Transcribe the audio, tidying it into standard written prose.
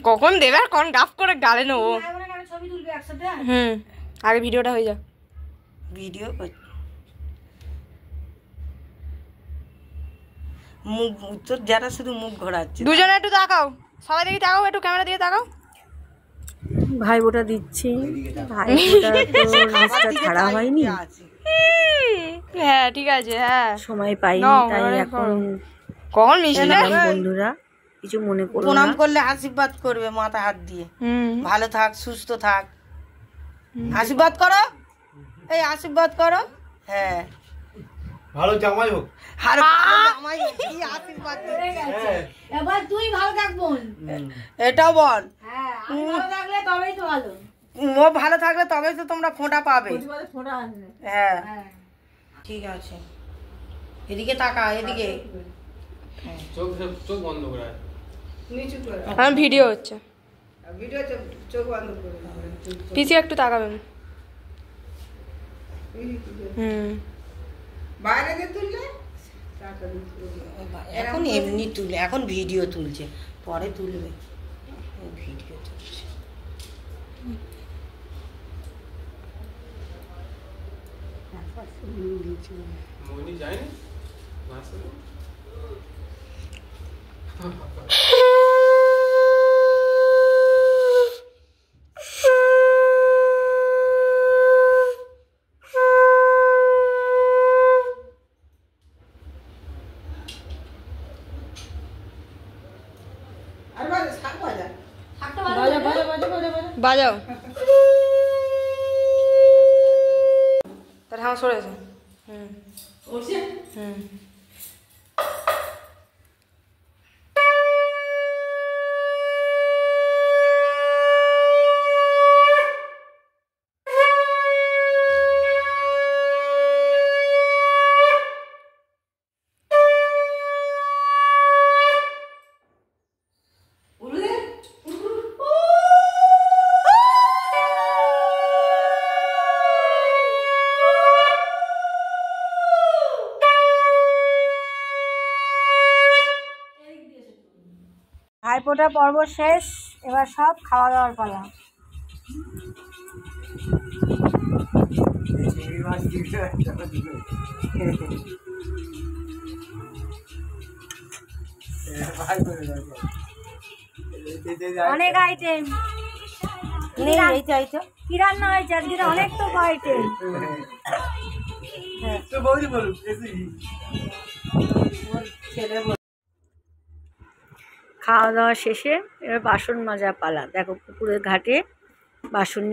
কখন দেবে আর কোন ডাফ করে গালে নেবো। আগে ভিডিওটা হয়ে যাক। ভিডিও মুখ তোর যারা শুধু মুখ ঘোরাচ্ছে। দুজনে একটু তাকাও, সবাই দেখি তাকাও, একটু ক্যামেরা দিয়ে তাকাও। ভাইবোটা দিচ্ছি, ভাইবোটা তো নাচটা ছাড়া হয়নি। হ্যাঁ ঠিক আছে, হ্যাঁ সময় পাইনি, তাই এখন কখন মিষ্টি বন্ধুরা কিছু মনে করো, প্রণাম করলে আশীর্বাদ করবে মাথা হাত দিয়ে। ভালো থাক, সুস্থ থাক, আশীর্বাদ করো, এই আশীর্বাদ করো। হ্যাঁ ভালো জামাই হোক, আর ভালো জামাই হোক, কি আশীর্বাদ দিচ্ছে। এবার তুই ভালো থাক বোন, এটাও বল। হ্যাঁ আমি ভালো থাকলে তবেই তো ভালো। ও ভালো থাকলে তবেই তো তোমরা ফোঁটা পাবে। ফোঁটা আসবে। হ্যাঁ ঠিক আছে, এদিকে তাকা, এদিকে চোখ বন্ধ করে নিচু করে আমার ভিডিও হচ্ছে, ভিডিও চোখ বন্ধ করে পিসি একটু তাকাবেন। বাইরে দিয়ে তুললে এখন এমনি তুলে, এখন ভিডিও তুলছে, পরে তুলবে। ভিডিও তুলছে মনি যায়নি নাচতে। বাজাও তার হাঁস সরেছে। ভাইফোঁটা পর্ব শেষ, এবার সব খাওয়া দাওয়ার পালা। অনেক আইটেম, কি রান্না হয়েছে আজকে? অনেক তো আইটেম। খাওয়া দাওয়া শেষে এবার বাসন মাজা পালা। দেখো পুকুরের ঘাটে বাসন